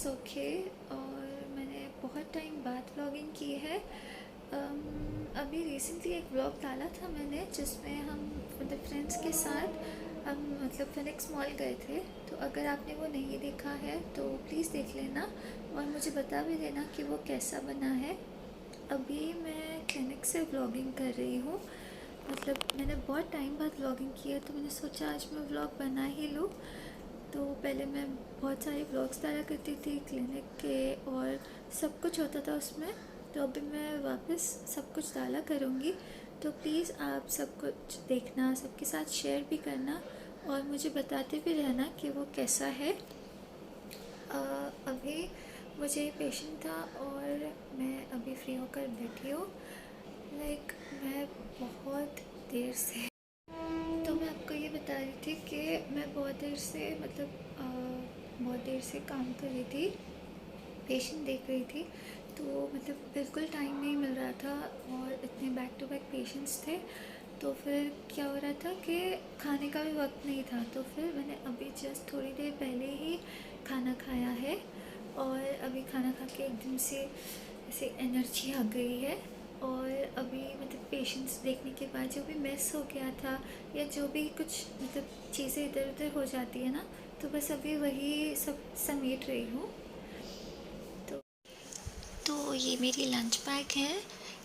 Is okay. और मैंने बहुत टाइम बाद व्लॉगिंग की है। अभी रिसेंटली एक व्लॉग डाला था मैंने, जिसमें हम मतलब फ्रेंड्स के साथ हम मतलब फिनिक्स मॉल गए थे। तो अगर आपने वो नहीं देखा है तो प्लीज़ देख लेना और मुझे बता भी देना कि वो कैसा बना है। अभी मैं क्लिनिक से व्लॉगिंग कर रही हूँ। मतलब मैंने बहुत टाइम बाद व्लॉगिंग की है, तो मैंने सोचा आज मैं व्लॉग बना ही लूँ। तो पहले मैं बहुत सारे व्लॉग्स डाला करती थी क्लिनिक के, और सब कुछ होता था उसमें। तो अभी मैं वापस सब कुछ डाला करूँगी। तो प्लीज़ आप सब कुछ देखना, सबके साथ शेयर भी करना और मुझे बताते भी रहना कि वो कैसा है। अभी मुझे पेशेंट था और मैं अभी फ्री होकर बैठी हूँ। मैं बहुत देर से तो मैं आपको ये बता रही थी कि मैं बहुत देर से बहुत देर से काम कर रही थी, पेशेंट देख रही थी। तो मतलब बिल्कुल टाइम नहीं मिल रहा था और इतने बैक टू बैक पेशेंट्स थे। तो फिर क्या हो रहा था कि खाने का भी वक्त नहीं था। तो फिर मैंने अभी जस्ट थोड़ी देर पहले ही खाना खाया है और अभी खाना खा के एकदम से ऐसे एनर्जी आ गई है। और अभी मतलब पेशेंट्स देखने के बाद जो भी मिस हो गया था या जो भी कुछ मतलब चीज़ें इधर उधर हो जाती है ना, तो बस अभी वही सब समेट रही हूँ। तो ये मेरी लंच बैग है।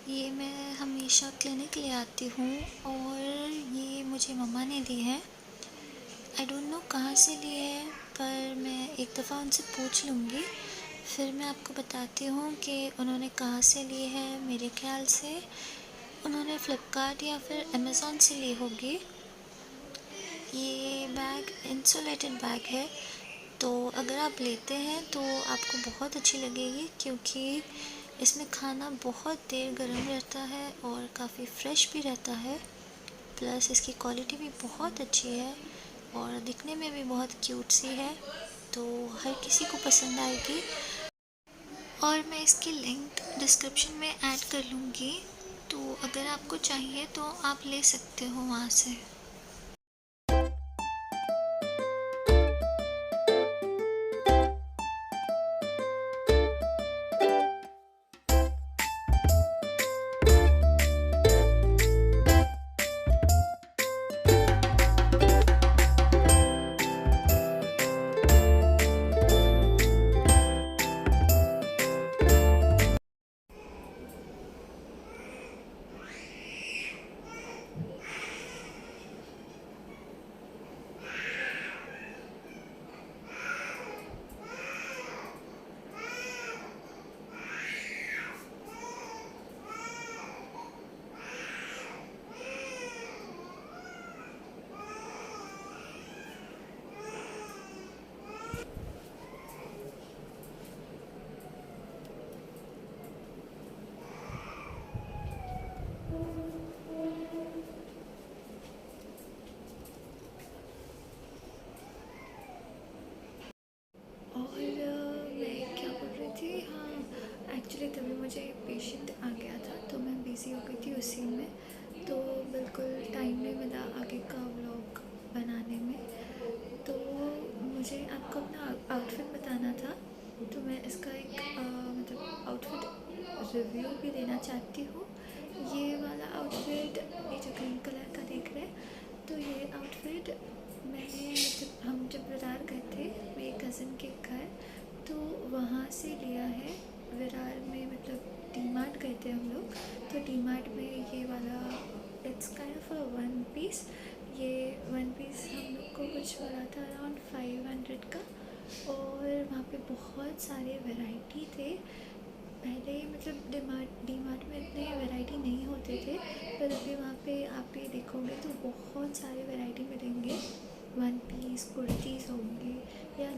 ये मैं हमेशा क्लिनिक ले आती हूँ और ये मुझे मम्मा ने दी है। आई डोंट नो कहाँ से ली है, पर मैं एक दफ़ा उनसे पूछ लूँगी, फिर मैं आपको बताती हूँ कि उन्होंने कहाँ से ली है। मेरे ख्याल से उन्होंने फ़्लिपकार्ट या फिर अमेज़ॉन से ली होगी। ये बैग इंसुलेटेड बैग है, तो अगर आप लेते हैं तो आपको बहुत अच्छी लगेगी, क्योंकि इसमें खाना बहुत देर गर्म रहता है और काफ़ी फ्रेश भी रहता है। प्लस इसकी क्वालिटी भी बहुत अच्छी है और दिखने में भी बहुत क्यूट सी है, तो हर किसी को पसंद आएगी। और मैं इसकी लिंक डिस्क्रिप्शन में ऐड कर लूँगी, तो अगर आपको चाहिए तो आप ले सकते हो वहाँ से। और मैं क्या बोल रही थी, हाँ एक्चुअली तभी मुझे पेशेंट आ गया था तो मैं बिज़ी हो गई थी उसी में। तो बिल्कुल टाइम नहीं मिला आगे का व्लॉग बनाने में। तो मुझे आपको अपना आउटफिट बताना था, तो मैं इसका एक मतलब आउटफिट रिव्यू भी देना चाहती हूँ। ये वाला आउटफिट, ये जो ग्रीन कलर का देख रहे हैं, तो ये आउटफिट मैंने जब विरार गए थे मेरी कज़न के घर, तो वहाँ से लिया है। विरार में मतलब डी मार्ट गए थे हम लोग, तो डी मार्ट में ये वाला it's kind of a one piece. ये वन पीस हम लोग को कुछ पड़ा था अराउंड 500 का। और वहाँ पे बहुत सारे वैरायटी थे। पहले मतलब डी मार्ट में इतने वैरायटी नहीं होते थे, पर अभी वहाँ पे आप ये देखोगे तो बहुत सारे वैरायटी मिलेंगे। वन पीस कुर्तीज़ होंगी या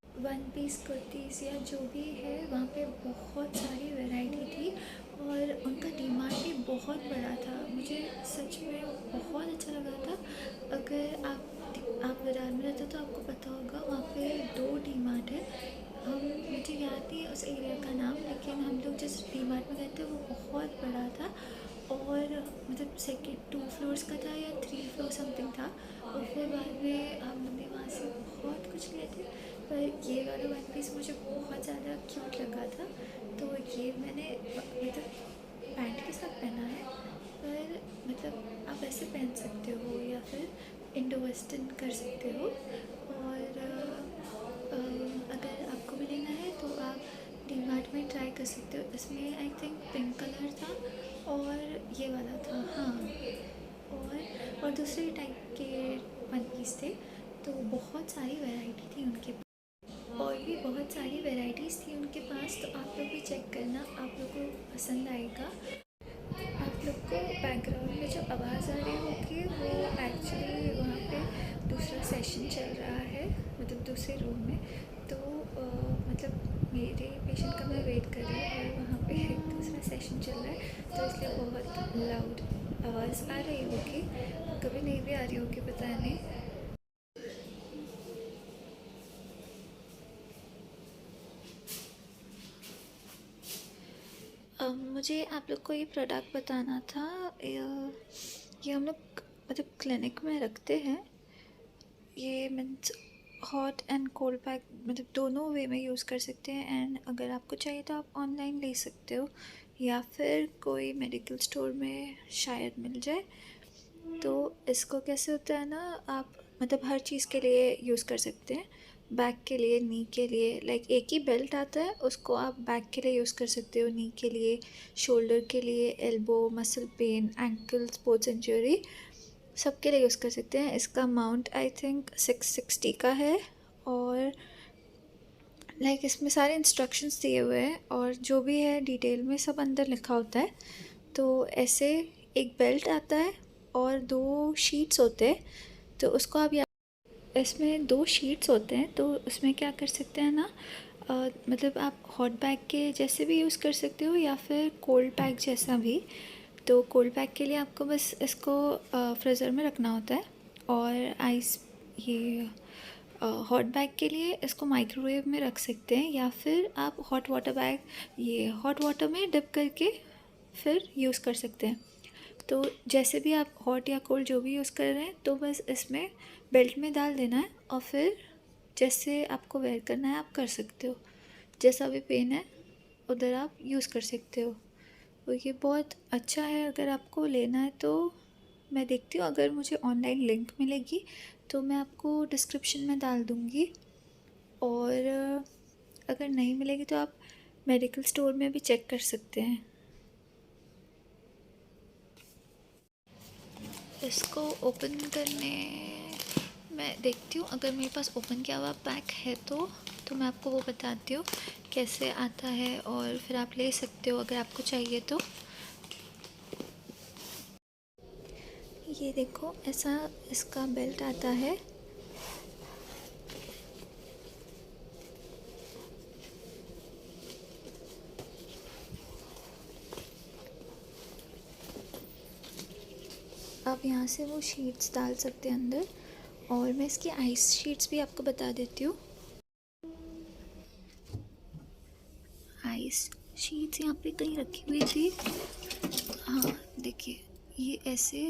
वन पीस कुर्तीज़ या जो भी है, वहाँ पे बहुत सारी वैरायटी थी। और उनका डीमार्ट भी बहुत बड़ा था, मुझे सच में बहुत अच्छा लगा था। अगर आप विरार में रहते तो आपको पता होगा, वहाँ पे 2 डीमार्ट है। मुझे याद नहीं है उस एरिया का नाम, लेकिन हम लोग जिस डीमार्ट में गए थे वो बहुत बड़ा था। और मतलब सेकेंड 2 फ्लोर्स का था या 3 फ्लोर समथिंग था। और फिर बाद में हम लोग ने वहाँ से बहुत कुछ लिए थे। पर ये वाला वन पीस मुझे बहुत ज़्यादा क्यूट लगा था, तो ये मैंने मतलब पैंट के साथ पहना है। पर मतलब आप ऐसे पहन सकते हो या फिर इंडो वेस्टर्न कर सकते हो। और अगर आपको भी लेना है तो आप डी मार्ट में ट्राई कर सकते हो। इसमें आई थिंक पिंक कलर था और ये वाला था, हाँ। और दूसरे टाइप के वन पीस थे, तो बहुत सारी वैरायटी थी उनके पास, और भी बहुत सारी वैराइटीज़ थी उनके पास। तो आप लोग भी चेक करना, आप लोग को पसंद आएगा। आप लोग को बैकग्राउंड में जो आवाज़ आ रही होगी वो एक्चुअली वहाँ पे दूसरा सेशन चल रहा है, मतलब दूसरे रूम में। तो मतलब मेरे पेशेंट का मैं वेट कर रही हूँ और वहाँ पे दूसरा सेशन चल रहा है, तो इसलिए बहुत लाउड आवाज़ आ रही होगी, कभी नहीं भी आ रही होगी, पता नहीं। मुझे आप लोग को ये प्रोडक्ट बताना था। ये हम लोग मतलब क्लिनिक में रखते हैं। ये means hot and cold pack, मतलब दोनों वे में यूज़ कर सकते हैं। एंड अगर आपको चाहिए तो आप ऑनलाइन ले सकते हो या फिर कोई मेडिकल स्टोर में शायद मिल जाए। तो इसको कैसे होता है ना, आप मतलब हर चीज़ के लिए यूज़ कर सकते हैं। बैक के लिए, नी के लिए, लाइक एक ही बेल्ट आता है, उसको आप बैक के लिए यूज़ कर सकते हो, नी के लिए, शोल्डर के लिए, elbow, muscle pain, ankle, sports injury, सब के लिए यूज़ कर सकते हैं। इसका अमाउंट आई थिंक 660 का है। और लाइक इसमें सारे इंस्ट्रक्शंस दिए हुए हैं और जो भी है डिटेल में सब अंदर लिखा होता है। तो ऐसे एक बेल्ट आता है और 2 शीट्स होते हैं, तो उसको आप इसमें 2 शीट्स होते हैं, तो उसमें क्या कर सकते हैं ना, मतलब आप हॉट बैग के जैसे भी यूज़ कर सकते हो या फिर कोल्ड पैक जैसा भी। तो कोल्ड पैक के लिए आपको बस इसको फ्रीज़र में रखना होता है, और आइस ये हॉट बैग के लिए इसको माइक्रोवेव में रख सकते हैं, या फिर आप हॉट वाटर बैग ये हॉट वाटर में डिप करके फिर यूज़ कर सकते हैं। तो जैसे भी आप हॉट या कोल्ड जो भी यूज़ कर रहे हैं, तो बस इसमें बेल्ट में डाल देना है और फिर जैसे आपको वेयर करना है आप कर सकते हो। जैसा भी पेन है उधर आप यूज़ कर सकते हो। तो ये बहुत अच्छा है, अगर आपको लेना है तो मैं देखती हूँ, अगर मुझे ऑनलाइन लिंक मिलेगी तो मैं आपको डिस्क्रिप्शन में डाल दूँगी। और अगर नहीं मिलेगी तो आप मेडिकल स्टोर में भी चेक कर सकते हैं। इसको ओपन करने मैं देखती हूँ, अगर मेरे पास ओपन किया हुआ पैक है तो मैं आपको वो बताती हूँ कैसे आता है, और फिर आप ले सकते हो अगर आपको चाहिए तो। ये देखो, ऐसा इसका बेल्ट आता है। आप यहाँ से वो शीट्स डाल सकते हैं अंदर, और मैं इसकी आइस शीट्स भी आपको बता देती हूँ। आइस शीट्स यहाँ पे कहीं रखी हुई थी, हाँ देखिए, ये ऐसे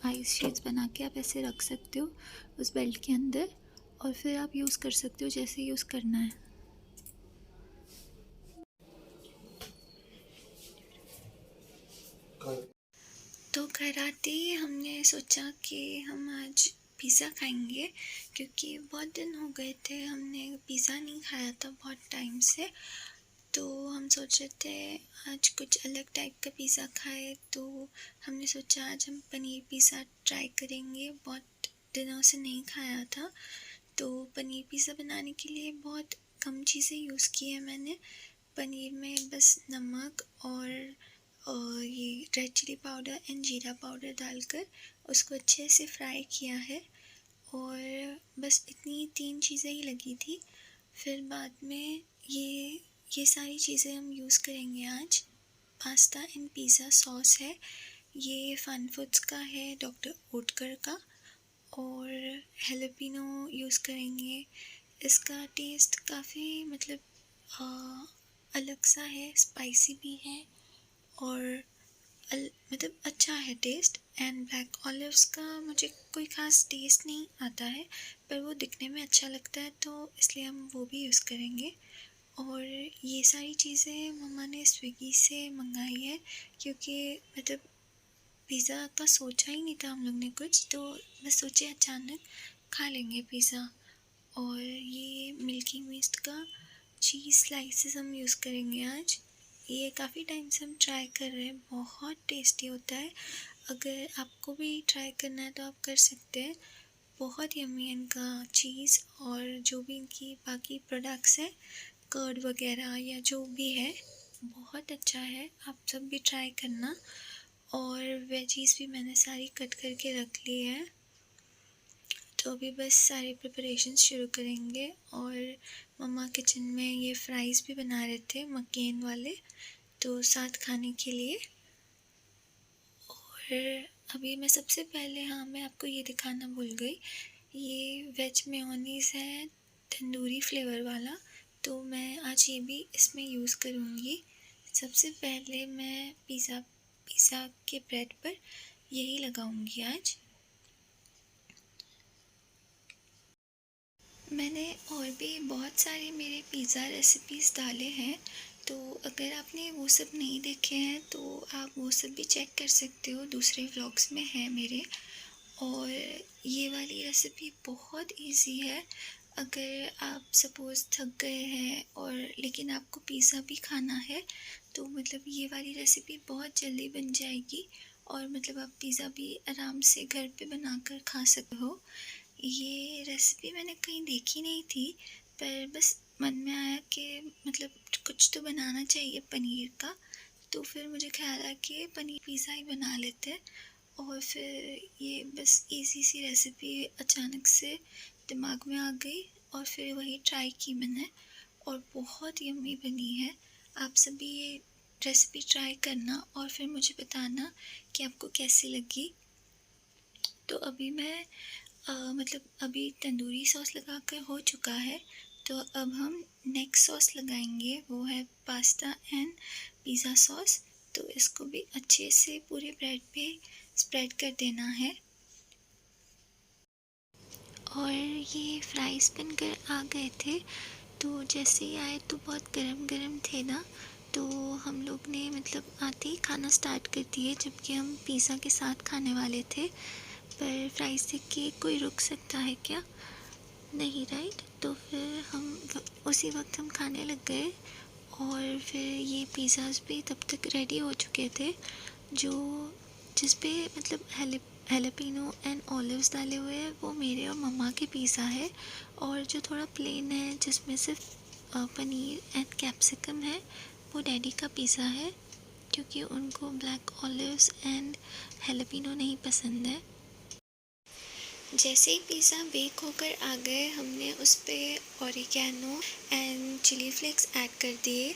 आइस शीट्स बना के आप ऐसे रख सकते हो उस बेल्ट के अंदर, और फिर आप यूज़ कर सकते हो जैसे यूज़ करना है। तो घर आते ही हमने सोचा कि हम आज पिज़्ज़ा खाएंगे, क्योंकि बहुत दिन हो गए थे हमने पिज़्ज़ा नहीं खाया था बहुत टाइम से। तो हम सोच रहे थे आज कुछ अलग टाइप का पिज़्ज़ा खाए, तो हमने सोचा आज हम पनीर पिज़्ज़ा ट्राई करेंगे, बहुत दिनों से नहीं खाया था। तो पनीर पिज़्ज़ा बनाने के लिए बहुत कम चीज़ें यूज़ की है मैंने। पनीर में बस नमक और ये रेड चिली पाउडर एंड जीरा पाउडर डालकर उसको अच्छे से फ्राई किया है, और बस इतनी 3 चीज़ें ही लगी थी। फिर बाद में ये सारी चीज़ें हम यूज़ करेंगे आज। पास्ता एंड पिज़्ज़ा सॉस है, ये फन फूड्स का है, डॉक्टर ओटकर का। और हेलेपिनो यूज़ करेंगे। इसका टेस्ट काफ़ी मतलब अलग सा है, स्पाइसी भी है और मतलब अच्छा है टेस्ट। एंड ब्लैक ऑलिव्स का मुझे कोई ख़ास टेस्ट नहीं आता है, पर वो दिखने में अच्छा लगता है, तो इसलिए हम वो भी यूज़ करेंगे। और ये सारी चीज़ें मम्मा ने स्विगी से मंगाई है, क्योंकि मतलब पिज़्ज़ा का सोचा ही नहीं था हम लोग ने कुछ, तो बस सोचे अचानक खा लेंगे पिज़्ज़ा। और ये मिल्की मिस्ट का चीज़ स्लाइसेस हम यूज़ करेंगे आज। ये काफ़ी टाइम से हम ट्राई कर रहे हैं, बहुत टेस्टी होता है। अगर आपको भी ट्राई करना है तो आप कर सकते हैं। बहुत यम्मी है इनका चीज़, और जो भी इनकी बाकी प्रोडक्ट्स हैं, कर्ड वगैरह या जो भी है, बहुत अच्छा है। आप सब भी ट्राई करना। और वेजीज़ भी मैंने सारी कट करके रख ली है, तो अभी बस सारे प्रिपरेशंस शुरू करेंगे। और मम्मा किचन में ये फ्राइज़ भी बना रहे थे, मकेन वाले, तो साथ खाने के लिए। और अभी मैं सबसे पहले, हाँ मैं आपको ये दिखाना भूल गई, ये वेज मेयोनीज़ है तंदूरी फ्लेवर वाला, तो मैं आज ये भी इसमें यूज़ करूँगी। सबसे पहले मैं पिज़्ज़ा के ब्रेड पर यही लगाऊँगी आज। मैंने और भी बहुत सारे मेरे पिज़्ज़ा रेसिपीज़ डाले हैं, तो अगर आपने वो सब नहीं देखे हैं तो आप वो सब भी चेक कर सकते हो, दूसरे व्लॉग्स में है मेरे। और ये वाली रेसिपी बहुत इजी है। अगर आप सपोज़ थक गए हैं और लेकिन आपको पिज़्ज़ा भी खाना है, तो मतलब ये वाली रेसिपी बहुत जल्दी बन जाएगी, और मतलब आप पिज़्ज़ा भी आराम से घर पे बनाकर खा सकते हो। ये रेसिपी मैंने कहीं देखी नहीं थी, पर बस मन में आया कि मतलब कुछ तो बनाना चाहिए पनीर का, तो फिर मुझे ख्याल आया कि पनीर पिज़्ज़ा ही बना लेते हैं। और फिर ये बस इजी सी रेसिपी अचानक से दिमाग में आ गई, और फिर वही ट्राई की मैंने, और बहुत यम्मी बनी है। आप सभी ये रेसिपी ट्राई करना और फिर मुझे बताना कि आपको कैसी लगी। तो अभी मैं मतलब अभी तंदूरी सॉस लगाकर हो चुका है, तो अब हम नेक्स्ट सॉस लगाएंगे, वो है पास्ता एंड पिज़्ज़ा सॉस। तो इसको भी अच्छे से पूरे ब्रेड पे स्प्रेड कर देना है। और ये फ्राइज़ बनकर आ गए थे, तो जैसे ही आए तो बहुत गरम गरम थे ना, तो हम लोग ने मतलब आते ही खाना स्टार्ट कर दिए, जबकि हम पिज़्ज़ा के साथ खाने वाले थे। पर फ्राइज़ देख के कोई रुक सकता है क्या? नहीं, राइट। तो फिर हम उसी वक्त हम खाने लग गए। और फिर ये पिज़्ज़ाज़ भी तब तक रेडी हो चुके थे, जो जिस पे मतलब हेलेपिनो एंड ऑलिव्स डाले हुए हैं, वो मेरे और मम्मा के पिज़्ज़ा है। और जो थोड़ा प्लेन है, जिसमें सिर्फ पनीर एंड कैप्सिकम है, वो डैडी का पिज़्ज़ा है, क्योंकि उनको ब्लैक ऑलिव्स एंड हेलेपिनो नहीं पसंद है। जैसे ही पिज़्ज़ा बेक होकर आ गए, हमने उस पर oregano and chilli flakes add कर दिए,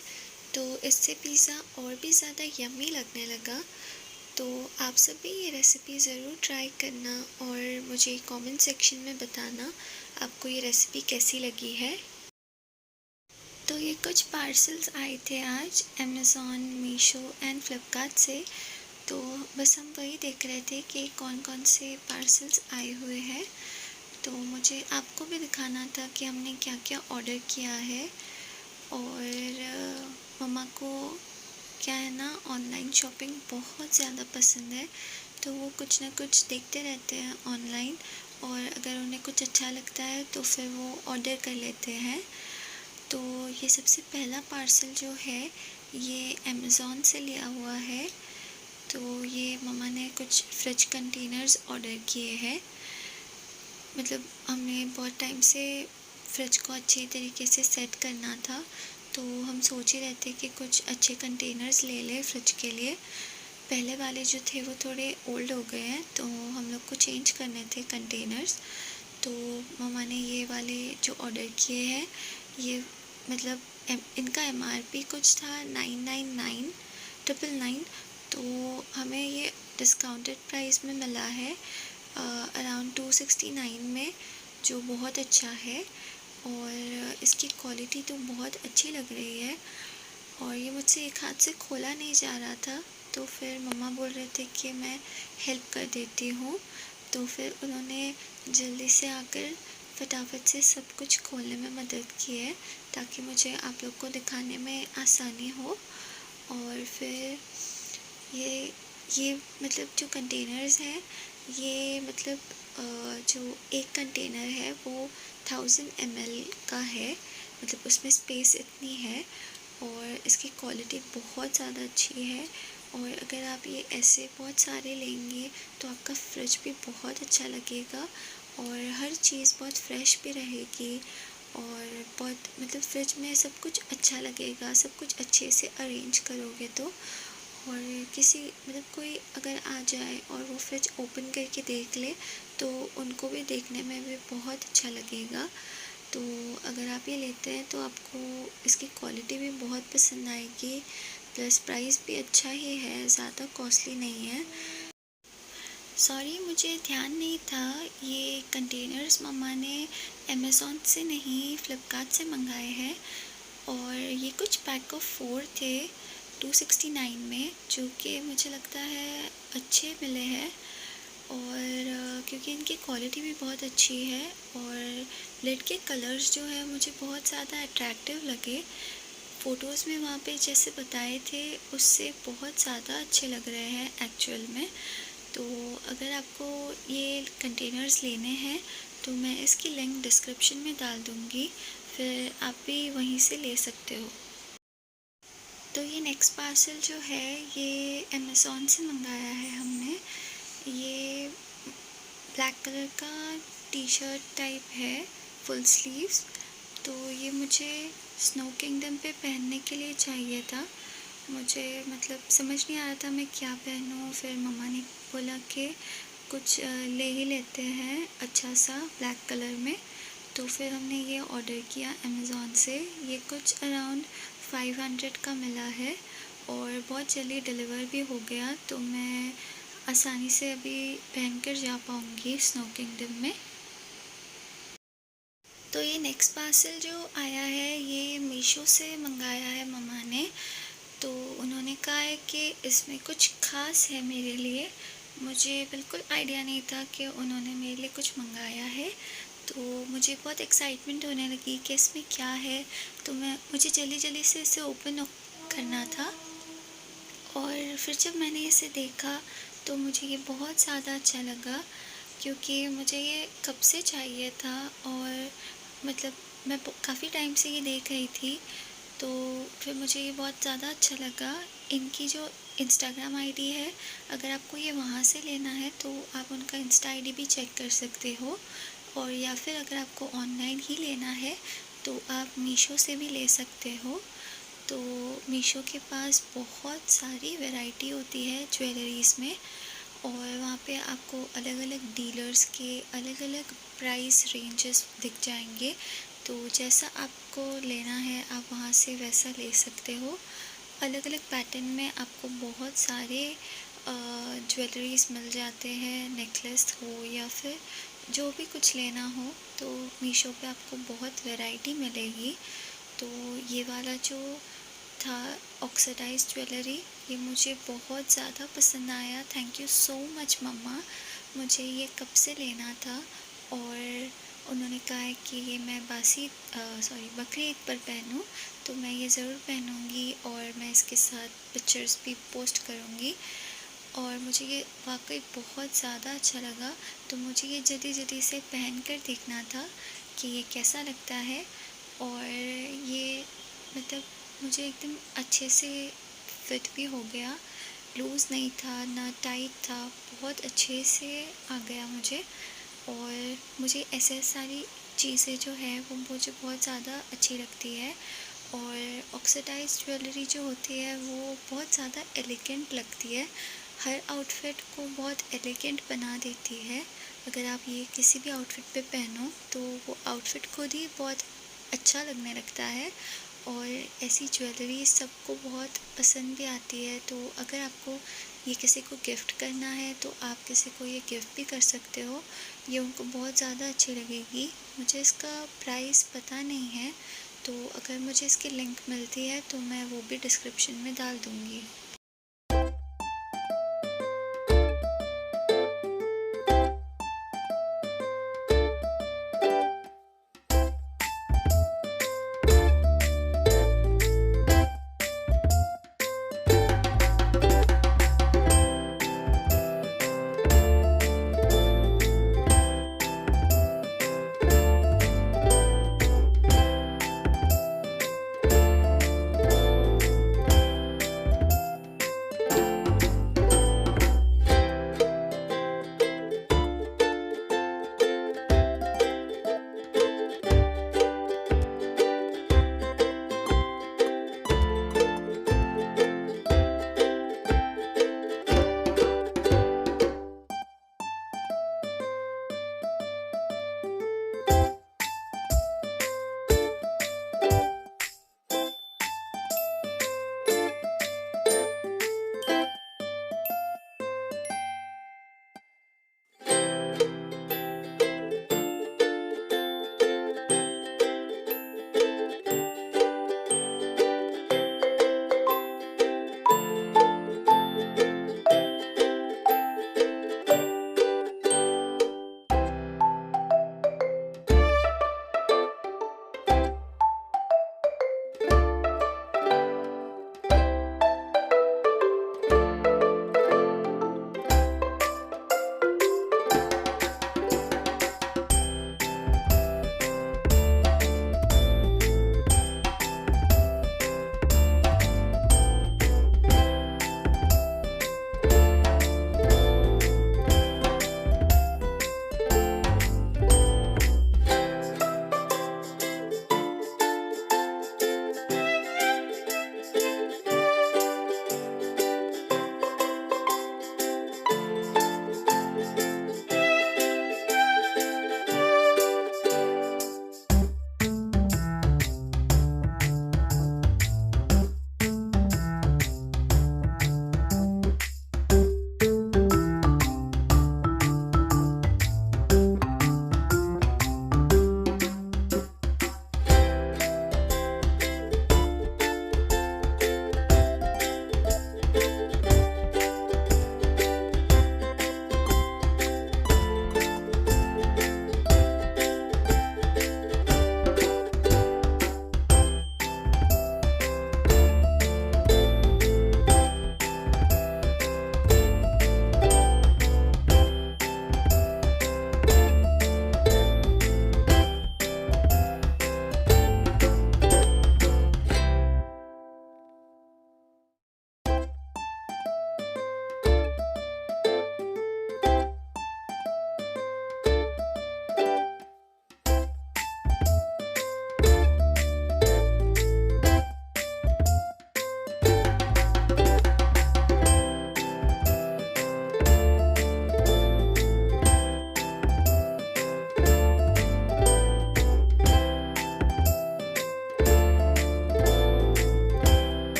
तो इससे पिज़्ज़ा और भी ज़्यादा यम्मी लगने लगा। तो आप सभी ये रेसिपी ज़रूर ट्राई करना, और मुझे कमेंट सेक्शन में बताना आपको ये रेसिपी कैसी लगी है। तो ये कुछ पार्सल्स आए थे आज अमेज़ॉन, मीशो एंड फ्लिपकार्ट से, तो बस हम वही देख रहे थे कि कौन कौन से पार्सल्स आए हुए हैं। तो मुझे आपको भी दिखाना था कि हमने क्या क्या ऑर्डर किया है। और मम्मा को क्या है ना, ऑनलाइन शॉपिंग बहुत ज़्यादा पसंद है, तो वो कुछ ना कुछ देखते रहते हैं ऑनलाइन, और अगर उन्हें कुछ अच्छा लगता है तो फिर वो ऑर्डर कर लेते हैं। तो ये सबसे पहला पार्सल जो है, ये अमेज़ॉन से लिया हुआ है। तो ये मम्मा ने कुछ फ्रिज कंटेनर्स ऑर्डर किए हैं। मतलब हमें बहुत टाइम से फ्रिज को अच्छे तरीके से सेट करना था, तो हम सोच ही रहे थे कि कुछ अच्छे कंटेनर्स ले लें फ्रिज के लिए। पहले वाले जो थे वो थोड़े ओल्ड हो गए हैं, तो हम लोग को चेंज करने थे कंटेनर्स। तो मम्मा ने ये वाले जो ऑर्डर किए हैं, ये मतलब इनका MRP कुछ था 999 तो हमें ये डिस्काउंटेड प्राइस में मिला है अराउंड 269 में, जो बहुत अच्छा है। और इसकी क्वालिटी तो बहुत अच्छी लग रही है, और ये मुझसे एक हाथ से खोला नहीं जा रहा था, तो फिर मम्मा बोल रहे थे कि मैं हेल्प कर देती हूँ। तो फिर उन्होंने जल्दी से आकर फटाफट से सब कुछ खोलने में मदद की है, ताकि मुझे आप लोग को दिखाने में आसानी हो। और फिर ये ये मतलब जो कंटेनर्स हैं, ये मतलब जो एक कंटेनर है वो 1000 ml का है, मतलब उसमें स्पेस इतनी है और इसकी क्वालिटी बहुत ज़्यादा अच्छी है। और अगर आप ये ऐसे बहुत सारे लेंगे तो आपका फ्रिज भी बहुत अच्छा लगेगा और हर चीज़ बहुत फ्रेश भी रहेगी और बहुत मतलब फ्रिज में सब कुछ अच्छा लगेगा, सब कुछ अच्छे से अरेंज करोगे तो। और किसी मतलब कोई अगर आ जाए और वो फ्रिज ओपन करके देख ले तो उनको भी देखने में भी बहुत अच्छा लगेगा। तो अगर आप ये लेते हैं तो आपको इसकी क्वालिटी भी बहुत पसंद आएगी, प्लस प्राइस भी अच्छा ही है, ज़्यादा कॉस्टली नहीं है। सॉरी, मुझे ध्यान नहीं था, ये कंटेनर्स मम्मा ने अमेज़ॉन से नहीं फ़्लिपकार्ट से मंगाए हैं। और ये कुछ पैक ऑफ 4 थे 269 में, जो कि मुझे लगता है अच्छे मिले हैं। और क्योंकि इनकी क्वालिटी भी बहुत अच्छी है और लिड के कलर्स जो है मुझे बहुत ज़्यादा अट्रैक्टिव लगे। फ़ोटोज़ में वहाँ पे जैसे बताए थे उससे बहुत ज़्यादा अच्छे लग रहे हैं एक्चुअल में। तो अगर आपको ये कंटेनर्स लेने हैं तो मैं इसकी लिंक डिस्क्रिप्शन में डाल दूँगी, फिर आप भी वहीं से ले सकते हो। तो ये नेक्स्ट पार्सल जो है ये अमेज़ॉन से मंगाया है हमने। ये ब्लैक कलर का टी शर्ट टाइप है, फुल स्लीव्स। तो ये मुझे स्नो किंगडम पे पहनने के लिए चाहिए था। मुझे मतलब समझ नहीं आ रहा था मैं क्या पहनूं, फिर मम्मा ने बोला कि कुछ ले ही लेते हैं अच्छा सा ब्लैक कलर में। तो फिर हमने ये ऑर्डर किया अमेज़ॉन से। ये कुछ अराउंड 500 का मिला है और बहुत जल्दी डिलीवर भी हो गया, तो मैं आसानी से अभी पहनकर जा पाऊँगी स्नो किंगडम में। तो ये नेक्स्ट पार्सल जो आया है ये मीशो से मंगाया है मम्मा ने। तो उन्होंने कहा है कि इसमें कुछ ख़ास है मेरे लिए। मुझे बिल्कुल आइडिया नहीं था कि उन्होंने मेरे लिए कुछ मंगाया है। तो मुझे बहुत एक्साइटमेंट होने लगी कि इसमें क्या है। तो मुझे जल्दी जल्दी से इसे ओपन करना था। और फिर जब मैंने इसे देखा तो मुझे ये बहुत ज़्यादा अच्छा लगा, क्योंकि मुझे ये कब से चाहिए था और मतलब मैं काफ़ी टाइम से ये देख रही थी। तो फिर मुझे ये बहुत ज़्यादा अच्छा लगा। इनकी जो इंस्टाग्राम आईडी है, अगर आपको ये वहाँ से लेना है तो आप उनका इंस्टा आईडी भी चेक कर सकते हो। और या फिर अगर आपको ऑनलाइन ही लेना है तो आप मीशो से भी ले सकते हो। तो मीशो के पास बहुत सारी वैरायटी होती है ज्वेलरीज़ में, और वहाँ पे आपको अलग अलग डीलर्स के अलग अलग प्राइस रेंजेस दिख जाएंगे। तो जैसा आपको लेना है आप वहाँ से वैसा ले सकते हो। अलग अलग पैटर्न में आपको बहुत सारे ज्वेलरीज़ मिल जाते हैं, नेकलेस हो या फिर जो भी कुछ लेना हो, तो मीशो पे आपको बहुत वैरायटी मिलेगी। तो ये वाला जो था ऑक्सीडाइज ज्वेलरी, ये मुझे बहुत ज़्यादा पसंद आया। थैंक यू सो मच मम्मा, मुझे ये कब से लेना था। और उन्होंने कहा है कि ये मैं बकरी ईद पर पहनूं, तो मैं ये ज़रूर पहनूंगी और मैं इसके साथ पिक्चर्स भी पोस्ट करूंगी। और मुझे ये वाकई बहुत ज़्यादा अच्छा लगा, तो मुझे ये जल्दी जल्दी से पहन कर देखना था कि ये कैसा लगता है। और ये मतलब मुझे एकदम अच्छे से फिट भी हो गया, लूज़ नहीं था ना टाइट था, बहुत अच्छे से आ गया मुझे। और मुझे ऐसे सारी चीज़ें जो है वो मुझे बहुत ज़्यादा अच्छी लगती है। और ऑक्सीडाइज ज्वेलरी जो होती है वो बहुत ज़्यादा एलिगेंट लगती है, हर आउटफिट को बहुत एलिगेंट बना देती है। अगर आप ये किसी भी आउटफिट पे पहनो तो वो आउटफिट खुद ही बहुत अच्छा लगने लगता है। और ऐसी ज्वेलरी सबको बहुत पसंद भी आती है। तो अगर आपको ये किसी को गिफ्ट करना है तो आप किसी को ये गिफ्ट भी कर सकते हो, ये उनको बहुत ज़्यादा अच्छी लगेगी। मुझे इसका प्राइस पता नहीं है, तो अगर मुझे इसकी लिंक मिलती है तो मैं वो भी डिस्क्रिप्शन में डाल दूँगी।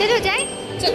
चलो जाए। चल